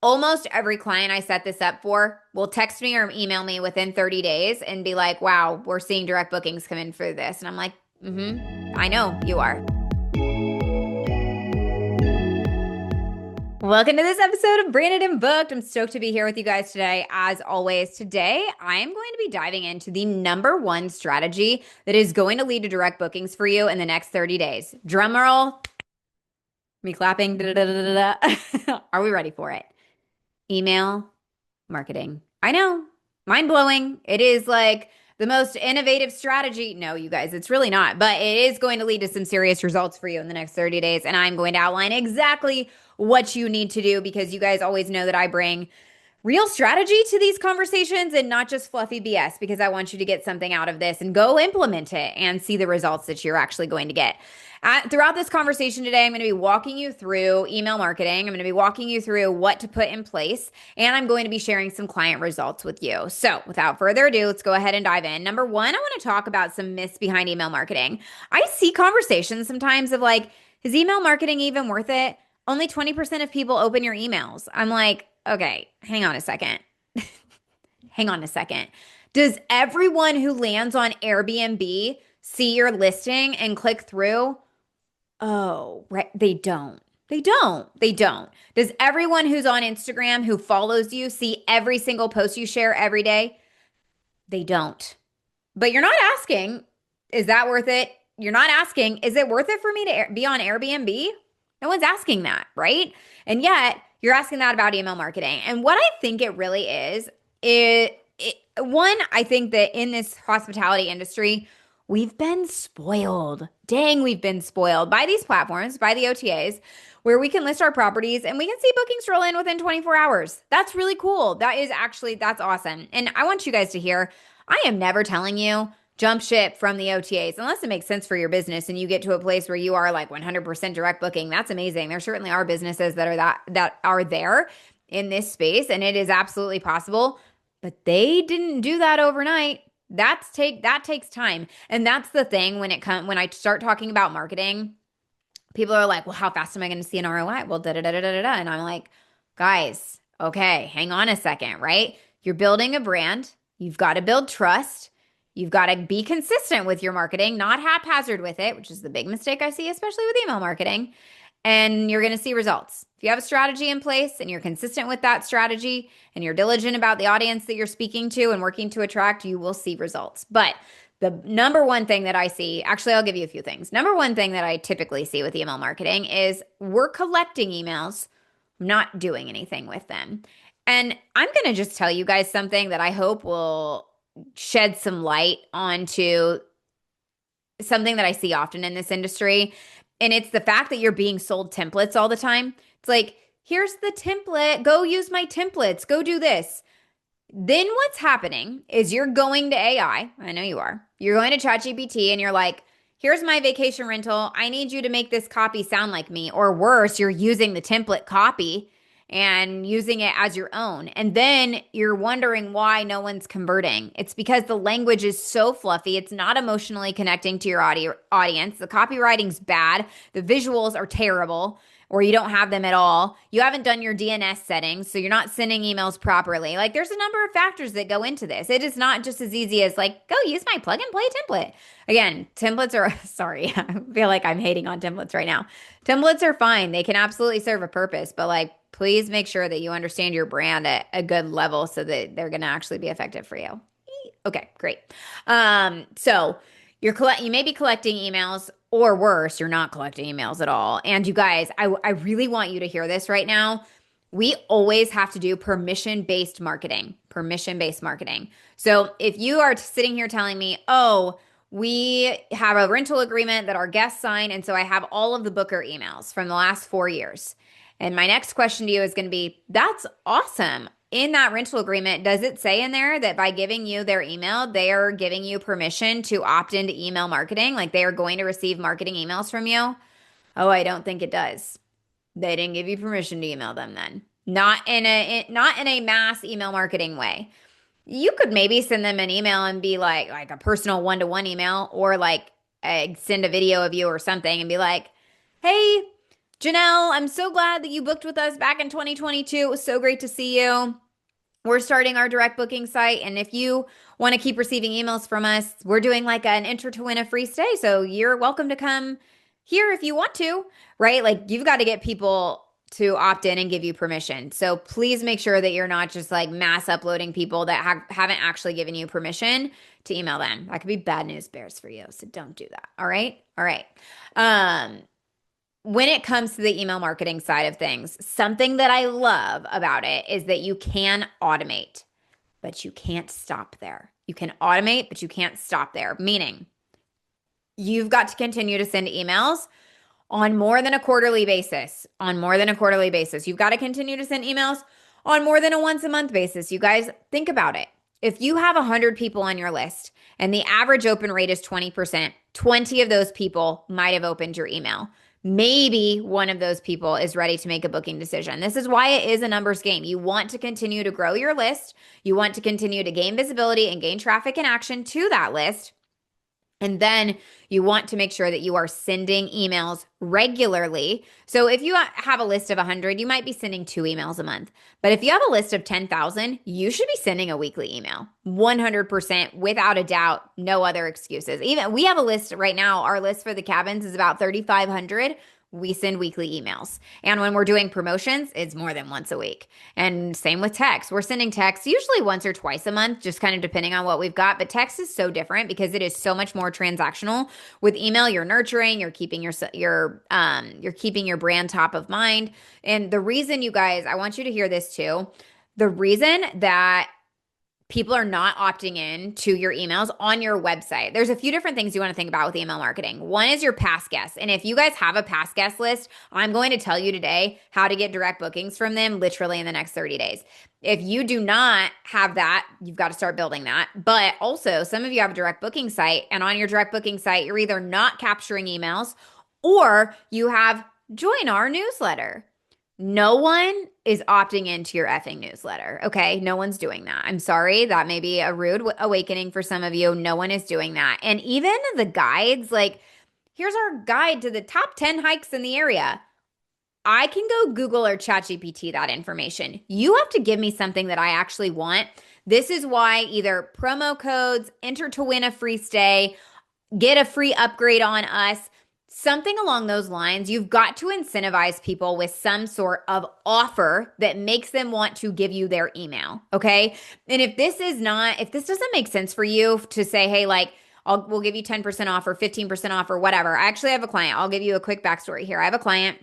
Almost every client I set this up for will text me or email me within 30 days and be like, wow, we're seeing direct bookings come in for this. And I'm like, I know you are. Welcome to this episode of Branded and Booked. I'm stoked to be here with you guys today. As always, today I am going to be diving into the number one strategy that is going to lead to direct bookings for you in the next 30 days. Drum roll, me clapping. Da, da, da, da, da. Are we ready for it? Email marketing. I know, mind blowing. It is like the most innovative strategy. No, you guys, it's really not, but it is going to lead to some serious results for you in the next 30 days. And I'm going to outline exactly what you need to do because you guys always know that I bring real strategy to these conversations and not just fluffy BS because I want you to get something out of this and go implement it and see the results that you're actually going to get. Throughout this conversation today, I'm going to be walking you through email marketing. I'm going to be walking you through what to put in place, and I'm going to be sharing some client results with you. So without further ado, let's go ahead and dive in. Number one, I want to talk about some myths behind email marketing. I see conversations sometimes of like, is email marketing even worth it? Only 20% of people open your emails. I'm like, okay, hang on a second. Hang on a second. Does everyone who lands on Airbnb see your listing and click through? Oh, right. They don't. They don't. They don't. Does everyone who's on Instagram who follows you see every single post you share every day? They don't. But you're not asking, is that worth it? You're not asking, is it worth it for me to be on Airbnb? No one's asking that, right? And yet you're asking that about email marketing. And what I think it really is, one, I think that in this hospitality industry, we've been spoiled. Dang, we've been spoiled by these platforms, by the OTAs, where we can list our properties and we can see bookings roll in within 24 hours. That's really cool. That's awesome. And I want you guys to hear, I am never telling you jump ship from the OTAs unless it makes sense for your business and you get to a place where you are like 100% direct booking. That's amazing. There certainly are businesses that are there in this space, and it is absolutely possible, but they didn't do that overnight. That takes time. And that's the thing when I start talking about marketing, people are like, well, how fast am I going to see an ROI? Well, da da da da da da. And I'm like, guys, okay, hang on a second, right? You're building a brand. You've got to build trust. You've got to be consistent with your marketing, not haphazard with it, which is the big mistake I see, especially with email marketing. And you're going to see results. If you have a strategy in place and you're consistent with that strategy and you're diligent about the audience that you're speaking to and working to attract, you will see results. But the number one thing that I see, actually, I'll give you a few things. Number one thing that I typically see with email marketing is we're collecting emails, not doing anything with them. And I'm going to just tell you guys something that I hope will shed some light onto something that I see often in this industry. And it's the fact that you're being sold templates all the time. It's like, here's the template. Go use my templates. Go do this. Then what's happening is you're going to AI. I know you are. You're going to ChatGPT and you're like, here's my vacation rental. I need you to make this copy sound like me. Or worse, you're using the template copy and using it as your own. And then you're wondering why no one's converting. It's because the language is so fluffy. It's not emotionally connecting to your audience. The copywriting's bad. The visuals are terrible, or you don't have them at all. You haven't done your DNS settings, so you're not sending emails properly. Like, there's a number of factors that go into this. It is not just as easy as like, go use my plug and play template. Again, templates are, sorry, I feel like I'm hating on templates right now. Templates are fine. They can absolutely serve a purpose, but like, please make sure that you understand your brand at a good level so that they're going to actually be effective for you. Okay, great. So you may be collecting emails, or worse, you're not collecting emails at all. And you guys, I really want you to hear this right now. We always have to do permission-based marketing. Permission-based marketing. So if you are sitting here telling me, oh, we have a rental agreement that our guests sign, and so I have all of the booker emails from the last 4 years. And my next question to you is going to be, that's awesome. In that rental agreement, does it say in there that by giving you their email, they are giving you permission to opt into email marketing? Like they are going to receive marketing emails from you? Oh, I don't think it does. They didn't give you permission to email them then. Not in a mass email marketing way. You could maybe send them an email and be like a personal one-to-one email, or like send a video of you or something and be like, hey, Janelle, I'm so glad that you booked with us back in 2022. It was so great to see you. We're starting our direct booking site. And if you want to keep receiving emails from us, we're doing like an enter to win a free stay. So you're welcome to come here if you want to, right? Like you've got to get people to opt in and give you permission. So please make sure that you're not just like mass uploading people that haven't actually given you permission to email them. That could be bad news bears for you. So don't do that. All right. All right. Um, when it comes to the email marketing side of things, something that I love about it is that you can automate, but you can't stop there. You can automate, but you can't stop there, meaning you've got to continue to send emails on more than a quarterly basis. On more than a quarterly basis. You've got to continue to send emails on more than a once a month basis. You guys, think about it. If you have 100 people on your list and the average open rate is 20%, 20 of those people might have opened your email. Maybe one of those people is ready to make a booking decision. This is why it is a numbers game. You want to continue to grow your list. You want to continue to gain visibility and gain traffic and action to that list. And then you want to make sure that you are sending emails regularly. So if you have a list of 100, you might be sending 2 emails a month. But if you have a list of 10,000, you should be sending a weekly email. 100% without a doubt, no other excuses. Even we have a list right now. Our list for the cabins is about 3,500. We send weekly emails. And when we're doing promotions, it's more than once a week. And same with text. We're sending text usually once or twice a month, just kind of depending on what we've got. But text is so different because it is so much more transactional. With email, you're nurturing, you're keeping you're keeping your brand top of mind. And the reason, you guys, I want you to hear this too. The reason that people are not opting in to your emails on your website. There's a few different things you want to think about with email marketing. One is your past guests. And if you guys have a past guest list, I'm going to tell you today how to get direct bookings from them literally in the next 30 days. If you do not have that, you've got to start building that. But also, some of you have a direct booking site, and on your direct booking site, you're either not capturing emails or you have join our newsletter. No one is opting into your effing newsletter, okay? No one's doing that. I'm sorry. That may be a rude awakening for some of you. No one is doing that. And even the guides, like, here's our guide to the top 10 hikes in the area. I can go Google or ChatGPT that information. You have to give me something that I actually want. This is why either promo codes, enter to win a free stay, get a free upgrade on us, something along those lines. You've got to incentivize people with some sort of offer that makes them want to give you their email, okay? And if this doesn't make sense for you to say, hey, like, we'll give you 10% off or 15% off or whatever. I actually have a client. I'll give you a quick backstory here. I have a client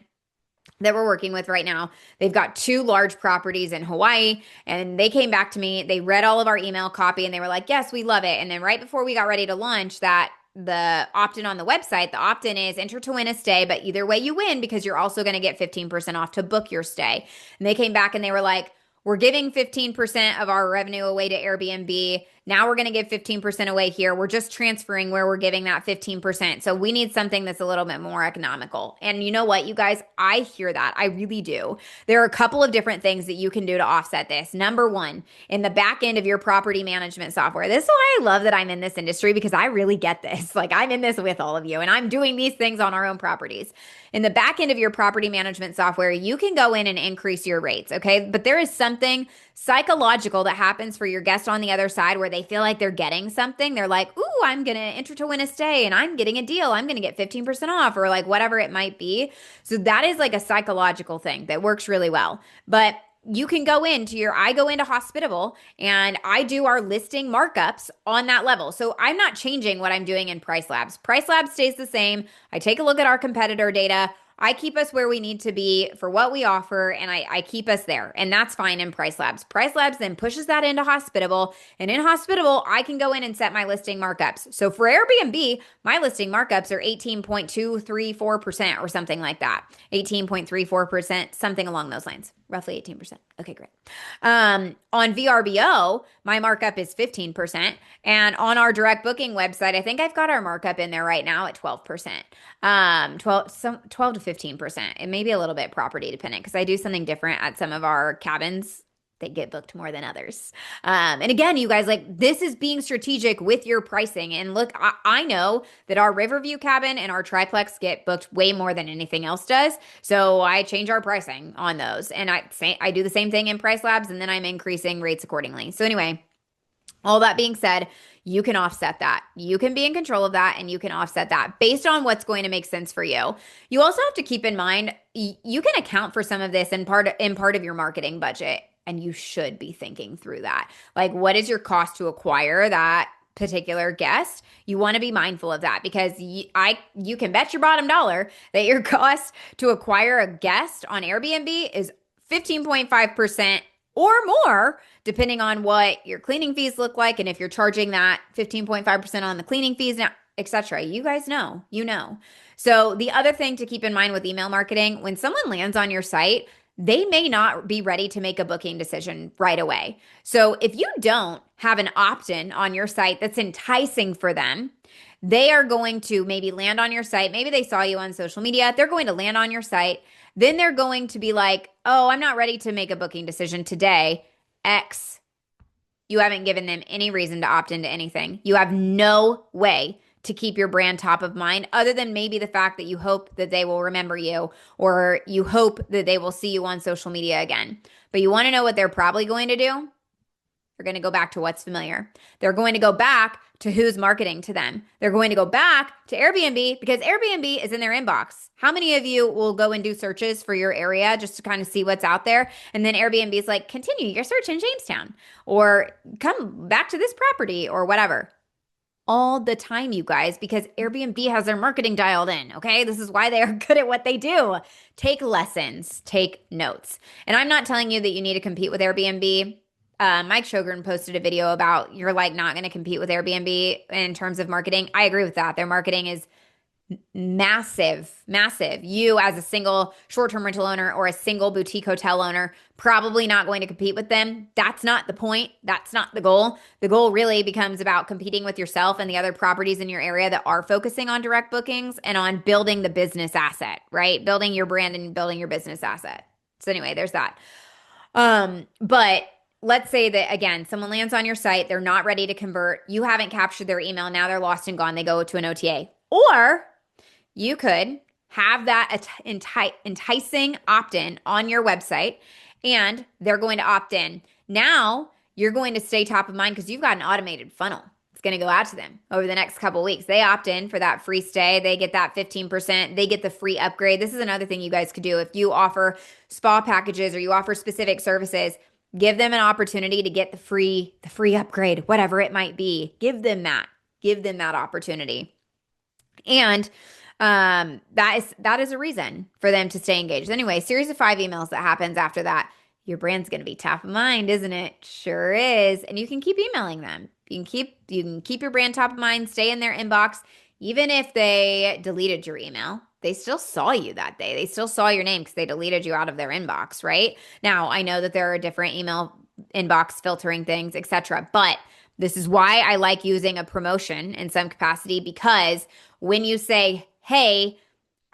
that we're working with right now. They've got 2 large properties in Hawaii, and they came back to me. They read all of our email copy and they were like, yes, we love it. And then right before we got ready to launch that, the opt-in on the website, the opt-in is enter to win a stay, but either way you win because you're also going to get 15% off to book your stay. And they came back and they were like, we're giving 15% of our revenue away to Airbnb. Now we're going to give 15% away here. We're just transferring where we're giving that 15%. So we need something that's a little bit more economical. And you know what, you guys, I hear that. I really do. There are a couple of different things that you can do to offset this. Number one, in the back end of your property management software. This is why I love that I'm in this industry, because I really get this. Like, I'm in this with all of you, and I'm doing these things on our own properties. In the back end of your property management software, you can go in and increase your rates, okay? But there is something psychological that happens for your guest on the other side where they feel like they're getting something. They're like, ooh, I'm going to enter to win a stay and I'm getting a deal. I'm going to get 15% off, or like whatever it might be. So that is like a psychological thing that works really well. But you can I go into Hospitable and I do our listing markups on that level. So I'm not changing what I'm doing in Price Labs. Price Labs stays the same. I take a look at our competitor data. I keep us where we need to be for what we offer, and I keep us there, and that's fine in Price Labs. Price Labs then pushes that into Hospitable, and in Hospitable, I can go in and set my listing markups. So for Airbnb, my listing markups are 18.234% or something like that. 18.34%, something along those lines. Roughly 18%. Okay, great. On VRBO, my markup is 15%. And on our direct booking website, I think I've got our markup in there right now at 12%. 12 to 15%. It may be a little bit property dependent because I do something different at some of our cabins they get booked more than others. And again, you guys, like this is being strategic with your pricing. And look, I know that our Riverview cabin and our triplex get booked way more than anything else does. So I change our pricing on those. And I do the same thing in Price Labs, and then I'm increasing rates accordingly. So anyway, all that being said, you can offset that. You can be in control of that and you can offset that based on what's going to make sense for you. You also have to keep in mind you can account for some of this in part of your marketing budget, and you should be thinking through that. Like, what is your cost to acquire that particular guest? You want to be mindful of that because you can bet your bottom dollar that your cost to acquire a guest on Airbnb is 15.5% or more, depending on what your cleaning fees look like. And if you're charging that 15.5% on the cleaning fees now, etc. You guys know, you know. So the other thing to keep in mind with email marketing, when someone lands on your site, they may not be ready to make a booking decision right away. So if you don't have an opt-in on your site that's enticing for them, they are going to maybe land on your site. Maybe they saw you on social media. They're going to land on your site. Then they're going to be like, oh, I'm not ready to make a booking decision today. X, you haven't given them any reason to opt into anything. You have no way to keep your brand top of mind other than maybe the fact that you hope that they will remember you or you hope that they will see you on social media again. But you want to know what they're probably going to do? They're going to go back to what's familiar. They're going to go back to who's marketing to them. They're going to go back to Airbnb because Airbnb is in their inbox. How many of you will go and do searches for your area just to kind of see what's out there? And then Airbnb is like, continue your search in Jamestown or come back to this property or whatever. All the time, you guys, because Airbnb has their marketing dialed in, okay? This is why they are good at what they do. Take lessons, take notes. And I'm not telling you that you need to compete with Airbnb. Mike Shogren posted a video about you're like not going to compete with Airbnb in terms of marketing. I agree with that. Their marketing is massive, massive. You as a single short-term rental owner or a single boutique hotel owner, probably not going to compete with them. That's not the point. That's not the goal. The goal really becomes about competing with yourself and the other properties in your area that are focusing on direct bookings and on building the business asset, right? Building your brand and building your business asset. So anyway, there's that. But let's say that, again, someone lands on your site. They're not ready to convert. You haven't captured their email. Now they're lost and gone. They go to an OTA. Or you could have that enticing opt-in on your website, and they're going to opt in. Now you're going to stay top of mind because you've got an automated funnel. It's going to go out to them over the next couple of weeks. They opt in for that free stay. They get that 15%. They get the free upgrade. This is another thing you guys could do. If you offer spa packages or you offer specific services, give them an opportunity to get the free upgrade, whatever it might be. Give them that opportunity. And that is a reason for them to stay engaged. Anyway, series of 5 emails that happens after that. Your brand's going to be top of mind, isn't it? Sure is. And you can keep emailing them. You can keep your brand top of mind, stay in their inbox. Even if they deleted your email, they still saw you that day. They still saw your name because they deleted you out of their inbox, right? Now, I know that there are different email inbox filtering things, etc. But this is why I like using a promotion in some capacity, because when you say, hey,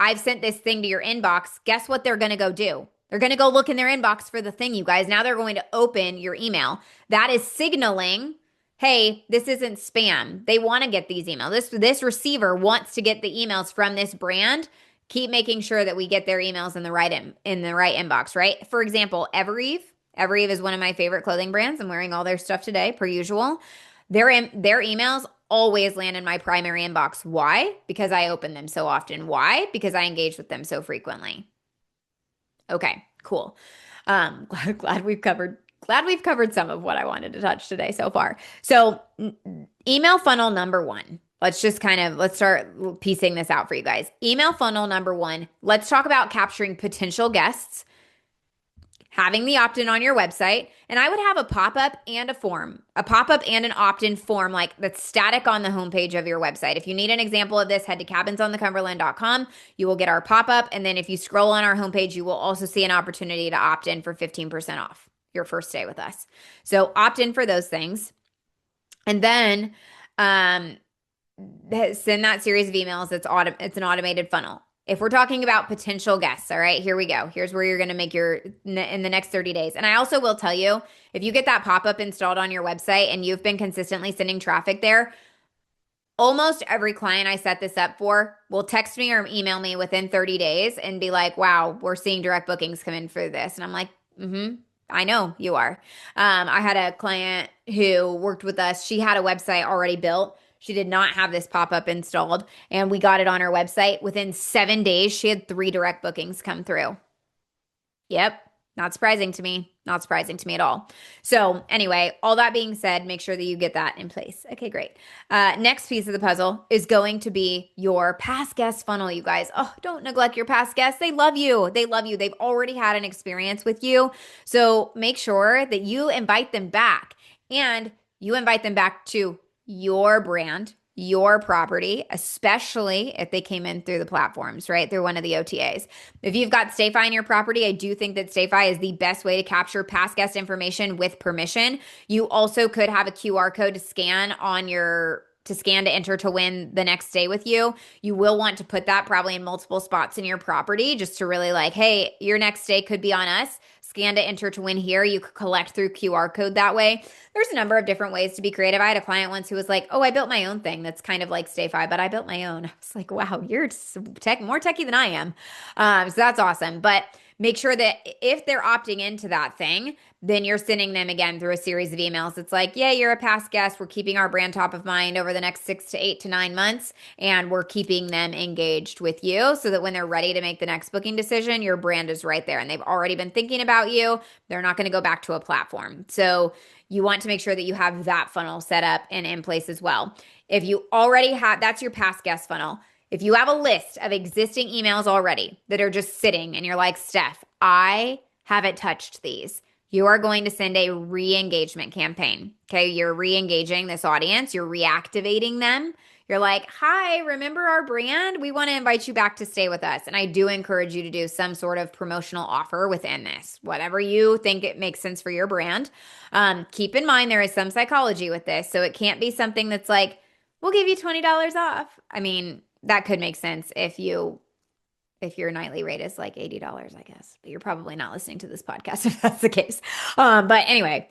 I've sent this thing to your inbox, guess what they're going to go do? They're going to go look in their inbox for the thing, you guys. Now they're going to open your email. That is signaling, hey, this isn't spam. They want to get these emails. This receiver wants to get the emails from this brand. Keep making sure that we get their emails in the right inbox, right? For example, Evereve. Evereve is one of my favorite clothing brands. I'm wearing all their stuff today, per usual. Their emails always land in my primary inbox. Why? Because I open them so often. Why? Because I engage with them so frequently. Okay, cool. Glad we've covered some of what I wanted to touch today so far. So email funnel number 1. Let's start piecing this out for you guys. Email funnel number 1. Let's talk about capturing potential guests, having the opt-in on your website, and I would have a pop-up and a form, a pop-up and an opt-in form like that's static on the homepage of your website. If you need an example of this, head to cabinsonthecumberland.com. You will get our pop-up, and then if you scroll on our homepage, you will also see an opportunity to opt in for 15% off your first stay with us. So opt in for those things, and then send that series of emails. It's an automated funnel. if we're talking about potential guests, all right, here we go. Here's where you're going to make your in the next 30 days. And I also will tell you, if you get that pop-up installed on your website and you've been consistently sending traffic there, almost every client I set this up for will text me or email me within 30 days and be like, wow, we're seeing direct bookings come in for this. And I'm like, I know you are. I had a client who worked with us. She had a website already built. She did not have this pop-up installed, and we got it on her website. Within 7 days, she had 3 direct bookings come through. Yep. Not surprising to me. Not surprising to me at all. So anyway, all that being said, make sure that you get that in place. Okay, great. Next piece of the puzzle is going to be your past guest funnel, you guys. Oh, don't neglect your past guests. They love you. They love you. They've already had an experience with you. So make sure that you invite them back, and you invite them back to your brand, your property, especially if they came in through the platforms, right? Through one of the OTAs. If you've got StayFi in your property, I do think that StayFi is the best way to capture past guest information with permission. You also could have a QR code to scan on your to enter to win the next stay with you. You will want to put that probably in multiple spots in your property just to really like, hey, your next stay could be on us. Scan to enter to win here. You could collect through QR code that way. There's a number of different ways to be creative. I had a client once who was like, oh, I built my own thing that's kind of like StayFi, but I built my own. I was like, wow, you're more techie than I am. So that's awesome. But make sure that if they're opting into that thing, then you're sending them again through a series of emails. It's like, yeah, you're a past guest. We're keeping our brand top of mind over the next 6 to 8 to 9 months, and we're keeping them engaged with you so that when they're ready to make the next booking decision, your brand is right there and they've already been thinking about you. They're not going to go back to a platform. So you want to make sure that you have that funnel set up and in place as well. If you already have, that's your past guest funnel. If you have a list of existing emails already that are just sitting and you're like, Steph, I haven't touched these, you are going to send a re-engagement campaign. Okay, you're re-engaging this audience. You're reactivating them. You're like, hi, remember our brand? We want to invite you back to stay with us. And I do encourage you to do some sort of promotional offer within this, whatever you think it makes sense for your brand. Keep in mind, there is some psychology with this. So it can't be something that's like, we'll give you $20 off. I mean, that could make sense if your nightly rate is like $80, I guess. But you're probably not listening to this podcast if that's the case. But anyway,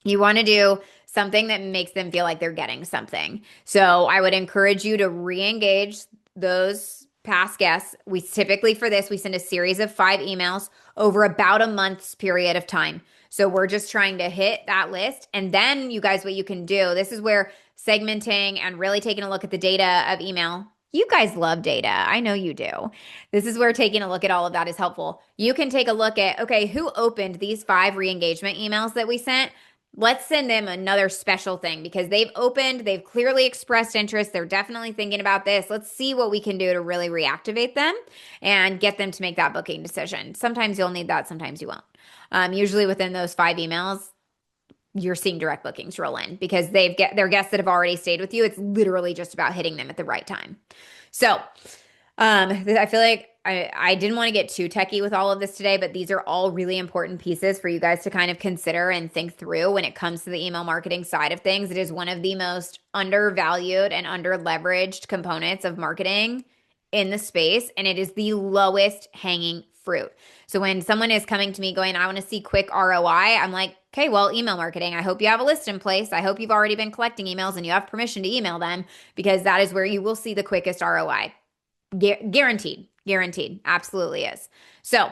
you want to do something that makes them feel like they're getting something. So I would encourage you to re-engage those past guests. We typically, for this, we send a series of 5 emails over about a month's period of time. So we're just trying to hit that list. And then you guys, what you can do, this is where segmenting and really taking a look at the data of email. You guys love data. I know you do. This is where taking a look at all of that is helpful. You can take a look at, okay, who opened these 5 re-engagement emails that we sent? Let's send them another special thing because they've opened, they've clearly expressed interest. They're definitely thinking about this. Let's see what we can do to really reactivate them and get them to make that booking decision. Sometimes you'll need that. Sometimes you won't. Usually within those 5 emails, you're seeing direct bookings roll in because they're guests that have already stayed with you. It's literally just about hitting them at the right time. So I feel like I didn't want to get too techie with all of this today, but these are all really important pieces for you guys to kind of consider and think through when it comes to the email marketing side of things. It is one of the most undervalued and under-leveraged components of marketing in the space, and it is the lowest hanging fruit. So when someone is coming to me going, I want to see quick ROI, I'm like, okay, well, email marketing. I hope you have a list in place. I hope you've already been collecting emails and you have permission to email them because that is where you will see the quickest ROI. Guaranteed. Guaranteed. Absolutely is. So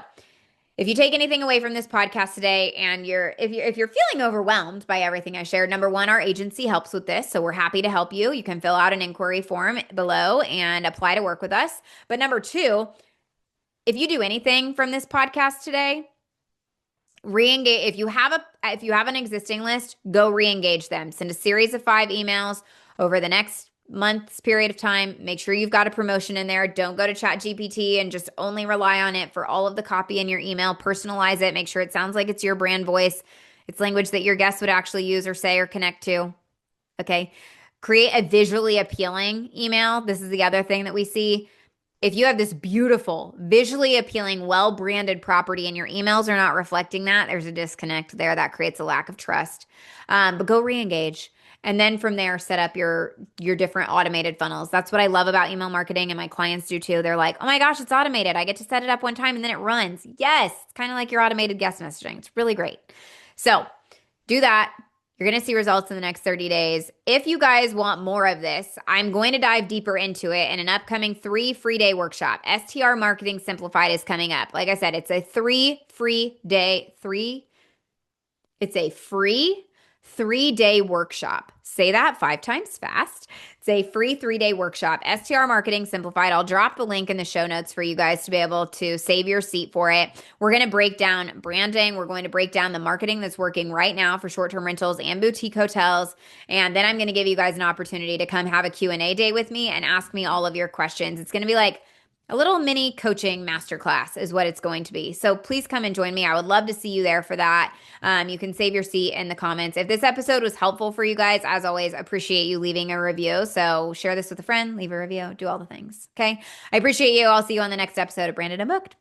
if you take anything away from this podcast today and if you're feeling overwhelmed by everything I shared, number 1, our agency helps with this. So we're happy to help you. You can fill out an inquiry form below and apply to work with us. But number 2, if you do anything from this podcast today, re-engage. If you have an existing list, go re-engage them. Send a series of 5 emails over the next month's period of time. Make sure you've got a promotion in there. Don't go to ChatGPT and just only rely on it for all of the copy in your email. Personalize it. Make sure it sounds like it's your brand voice. It's language that your guests would actually use or say or connect to. Okay. Create a visually appealing email. This is the other thing that we see. If you have this beautiful, visually appealing, well-branded property and your emails are not reflecting that, there's a disconnect there that creates a lack of trust. But go re-engage. And then from there, set up your different automated funnels. That's what I love about email marketing, and my clients do too. They're like, "Oh my gosh, it's automated. I get to set it up one time and then it runs." Yes, it's kind of like your automated guest messaging. It's really great. So do that. You're going to see results in the next 30 days. If you guys want more of this, I'm going to dive deeper into it in an upcoming 3 free day workshop. STR Marketing Simplified is coming up. Like I said, it's a free 3-day workshop. Say that 5 times fast. It's a free 3-day workshop, STR Marketing Simplified. I'll drop the link in the show notes for you guys to be able to save your seat for it. We're going to break down branding. We're going to break down the marketing that's working right now for short-term rentals and boutique hotels. And then I'm going to give you guys an opportunity to come have a Q&A day with me and ask me all of your questions. It's going to be like a little mini coaching masterclass is what it's going to be. So please come and join me. I would love to see you there for that. You can save your seat in the comments. If this episode was helpful for you guys, as always, appreciate you leaving a review. So share this with a friend, leave a review, do all the things. Okay. I appreciate you. I'll see you on the next episode of Branded and Booked.